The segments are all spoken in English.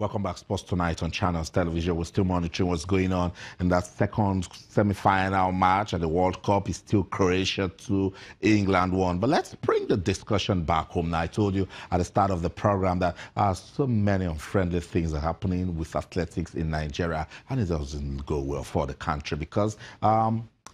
Welcome back, Sports Tonight on Channels Television. We're still monitoring what's going on in that second semi-final match at the World Cup. It's still Croatia 2, England 1. But let's bring the discussion back home. Now, I told you at the start of the program that so many unfriendly things are happening with athletics in Nigeria, and it doesn't go well for the country because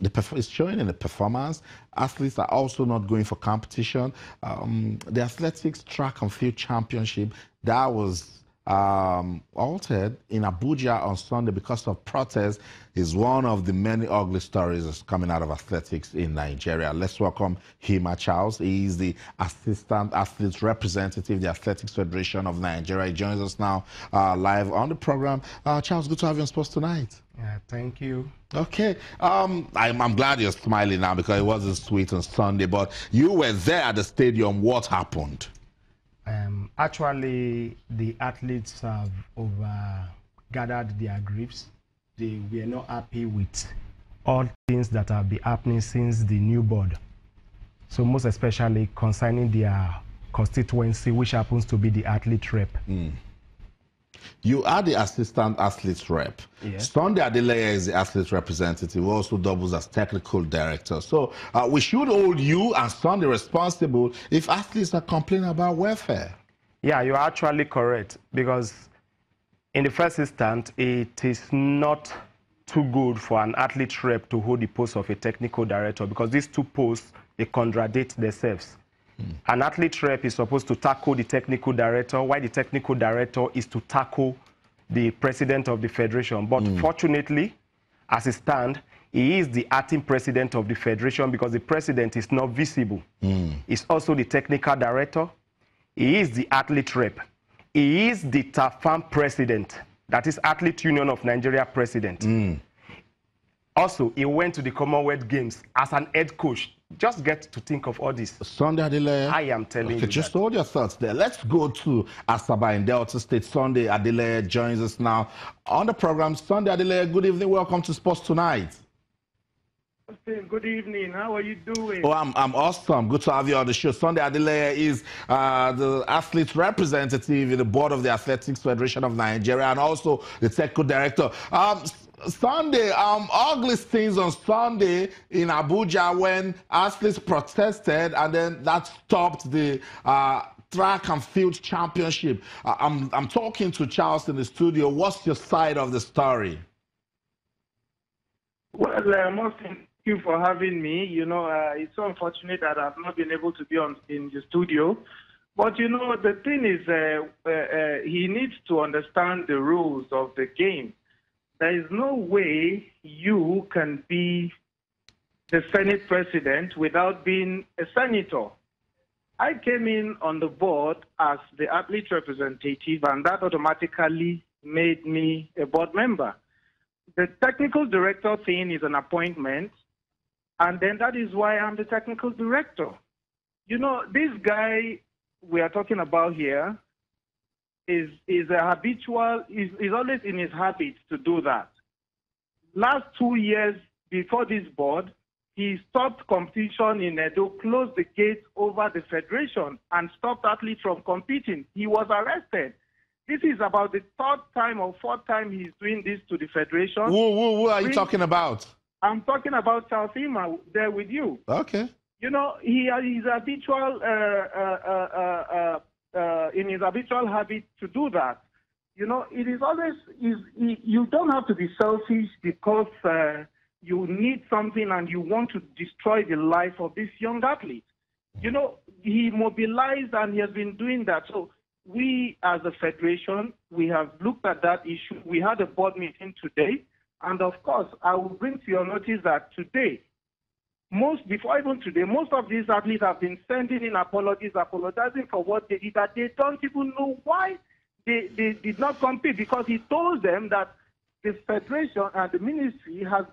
it's showing in the performance. Athletes are also not going for competition. The athletics track and field championship, that was altered in Abuja on Sunday because of protests is one of the many ugly stories that's coming out of athletics in Nigeria. Let's welcome Hima Charles. He is the Assistant Athletes Representative, the Athletics Federation of Nigeria. He joins us now live on the program. Charles, good to have you on Sports Tonight. Yeah, thank you. Okay, I'm glad you're smiling now because it wasn't sweet on Sunday, but you were there at the stadium. What happened? Actually, the athletes have gathered their griefs. They were not happy with all things that have been happening since the new board. So most especially concerning their constituency, which happens to be the athlete rep. You are the assistant athletes rep. Yes. Sunday Adeleye is the athlete representative, who also doubles as technical director. So we should hold you and Sunday responsible if athletes are complaining about welfare. Yeah, you're actually correct, because in the first instance, it is not too good for an athlete rep to hold the post of a technical director, because these two posts, they contradict themselves. An athlete rep is supposed to tackle the technical director, while the technical director is to tackle the president of the federation. But fortunately, as it stands, he is the acting president of the federation because the president is not visible. He's also the technical director. He is the athlete rep. He is the TAFAM president, that is Athlete Union of Nigeria president. Also, he went to the Commonwealth Games as an head coach. Just get to think of all this. Sunday Adeleye. I am telling you. Just hold your thoughts there. Let's go to Asaba in Delta State. Sunday Adeleye joins us now on the program. Sunday Adeleye, good evening. Welcome to Sports Tonight. Good evening. How are you doing? Oh, I'm awesome. Good to have you on the show. Sunday Adeleye is the athlete representative in the board of the Athletics Federation of Nigeria and also the technical director. Sunday, ugly things on Sunday in Abuja when athletes protested, and then that stopped the track and field championship. I'm talking to Charles in the studio. What's your side of the story? Well, most thank you for having me. You know, it's so unfortunate that I've not been able to be in the studio. But, you know, the thing is, he needs to understand the rules of the game. There is no way you can be the Senate president without being a senator. I came in on the board as the athlete representative, and that automatically made me a board member. The technical director thing is an appointment, and then that is why I'm the technical director. You know, this guy we are talking about here is a habitual, is always in his habit to do that. Last 2 years before this board, he stopped competition in Edo, closed the gates over the federation, and stopped athletes from competing. He was arrested. This is about the third time or fourth time he's doing this to the federation. Who are you talking about? I'm talking about Charles Hima there with you. Okay. You know, he is habitual in his habitual habit to do that. You know, it is always, you don't have to be selfish because you need something and you want to destroy the life of this young athlete. You know, he mobilized and he has been doing that. So we as a federation, we have looked at that issue. We had a board meeting today. And of course, I will bring to your notice that today, before even today, most of these athletes have been sending in apologies, apologizing for what they did, that they don't even know why they did not compete, because he told them that the federation and the ministry has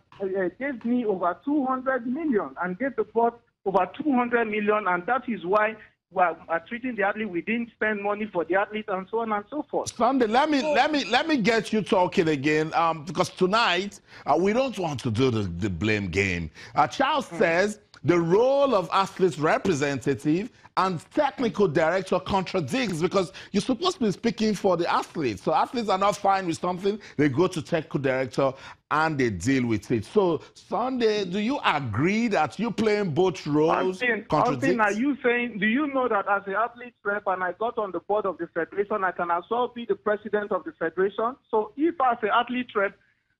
gave me over 200 million and gave the board over 200 million, and that is why we are treating the athlete. We didn't spend money for the athlete, and so on and so forth. Sunday, let me get you talking again, because tonight we don't want to do the blame game. Charles says the role of athletes representative and technical director contradicts, because you're supposed to be speaking for the athletes. So athletes are not fine with something, they go to technical director and they deal with it. So Sunday, do you agree that you playing both roles Austin, are you saying, do you know that as an athlete rep and I got on the board of the federation, I can as well be the president of the federation? So if as an athlete rep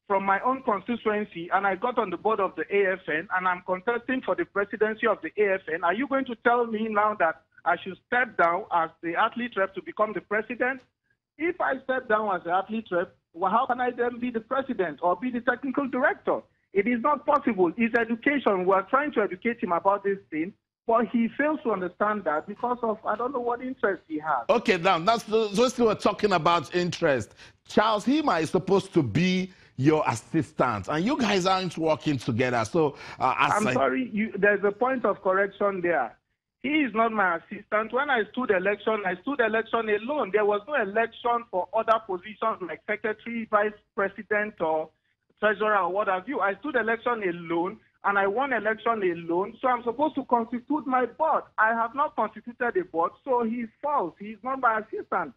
from my own constituency and I got on the board of the AFN and I'm contesting for the presidency of the AFN, are you going to tell me now that I should step down as the athlete rep to become the president? If I step down as the athlete rep, well, how can I then be the president or be the technical director? It is not possible. It's education. We're trying to educate him about this thing, but he fails to understand that because of, I don't know what interest he has. Okay, now, that's just we're talking about interest. Charles Hima is supposed to be your assistant, and you guys aren't working together. So, I'm sorry, there's a point of correction there. He is not my assistant. When I stood election alone. There was no election for other positions like secretary, vice president, or treasurer, or what have you. I stood election alone, and I won election alone. So I'm supposed to constitute my board. I have not constituted a board, so he's false. He's not my assistant.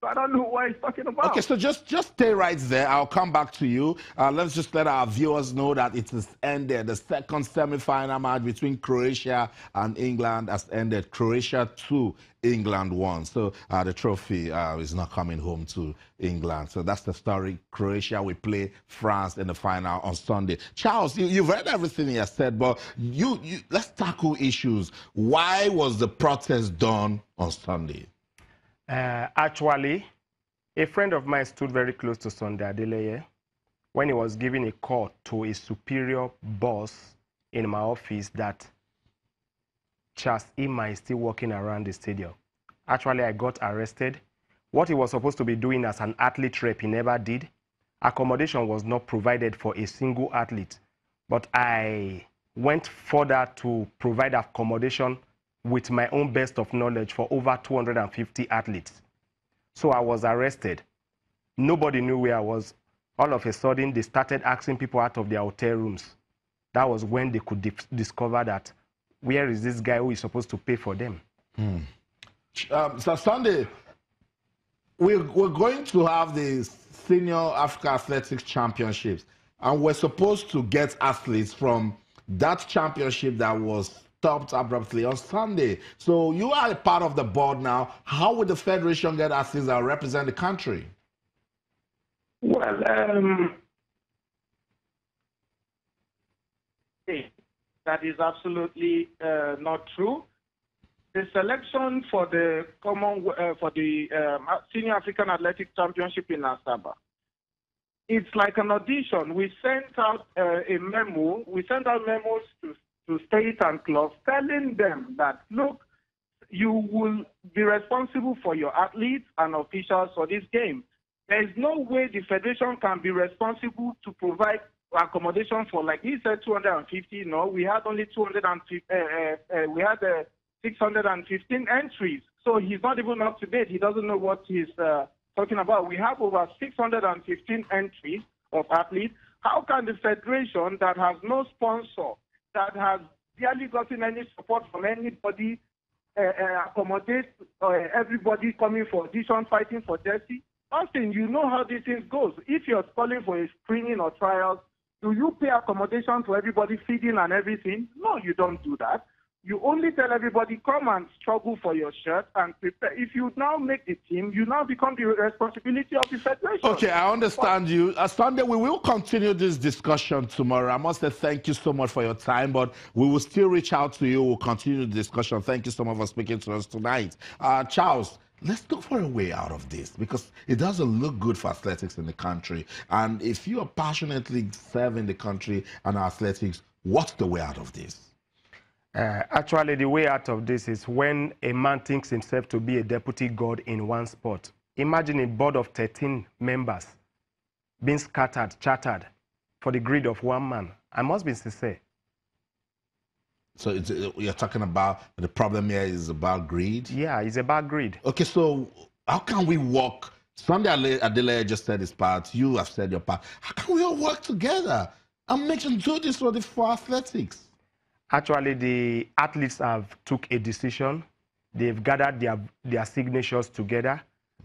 I don't know what he's talking about. Okay, so just stay right there. I'll come back to you. Let's just let our viewers know that it has ended. The second semi-final match between Croatia and England has ended. Croatia 2, England 1. So the trophy is not coming home to England. So that's the story. Croatia will play France in the final on Sunday. Charles, you've read everything he has said, but let's tackle issues. Why was the protest done on Sunday? Actually, a friend of mine stood very close to Sunday Adeleye when he was giving a call to a superior boss in my office that Charles Hima is still walking around the stadium. Actually, I got arrested. What he was supposed to be doing as an athlete rep, he never did. Accommodation was not provided for a single athlete. But I went further to provide accommodation with my own best of knowledge for over 250 athletes. So I was arrested. Nobody knew where I was. All of a sudden, they started asking people out of their hotel rooms. That was when they could discover that, where is this guy who is supposed to pay for them? So Sunday, we're going to have the Senior Africa Athletics Championships, and we're supposed to get athletes from that championship that was stopped abruptly on Sunday. So you are a part of the board now. How would the federation get athletes that represent the country? Well, that is absolutely not true. The selection for the Senior African Athletics Championship in Asaba, it's like an audition. We sent out a memo. We sent out memos to state and clubs telling them that, look, you will be responsible for your athletes and officials for this game. There is no way the federation can be responsible to provide accommodation for, like he said, 250. No, we had only 615 entries. So he's not even up to date. He doesn't know what he's talking about. We have over 615 entries of athletes. How can the federation that has no sponsor, that has barely gotten any support from anybody, accommodate everybody coming for audition, fighting for jersey? Austin, you know how this thing goes. If you're calling for a screening or trials, do you pay accommodation for everybody, feeding and everything? No, you don't do that. You only tell everybody, come and struggle for your shirt and prepare. If you now make the team, you now become the responsibility of the federation. Okay, I understand you. Sunday, we will continue this discussion tomorrow. I must say thank you so much for your time, but we will still reach out to you. We'll continue the discussion. Thank you so much for speaking to us tonight. Charles, let's look for a way out of this, because it doesn't look good for athletics in the country. And if you are passionately serving the country and athletics, what's the way out of this? Actually, the way out of this is when a man thinks himself to be a deputy god in one spot. Imagine a board of 13 members being scattered, chattered for the greed of one man. I must be sincere. So you're talking about the problem here is about greed? Yeah, it's about greed. Okay, so how can we work? Sunday Adeleye just said his part. You have said your part. How can we all work together and do this for athletics? Actually, the athletes have took a decision. They've gathered their signatures together,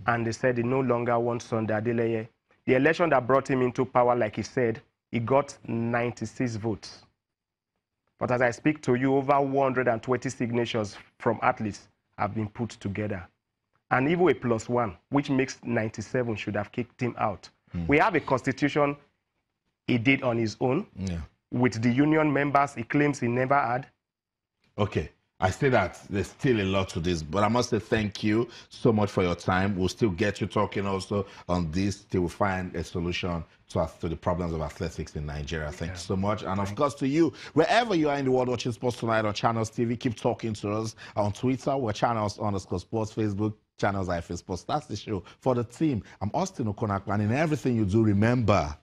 and they said they no longer want Sunday Adeleye. The election that brought him into power, like he said, he got 96 votes. But as I speak to you, over 120 signatures from athletes have been put together. And even a +1, which makes 97, should have kicked him out. We have a constitution he did on his own. Yeah. With the union members he claims he never had. Okay. I say that there's still a lot to this, but I must say thank you so much for your time. We'll still get you talking also on this till we find a solution to the problems of athletics in Nigeria. Thank you so much. And of course to you, wherever you are in the world watching Sports Tonight on Channels TV, keep talking to us on Twitter. We're Channels_Sports, Facebook, Channels IFA Sports. That's the show for the team. I'm Austin Okonakwa, and in everything you do, remember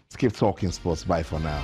to keep talking sports. Bye for now.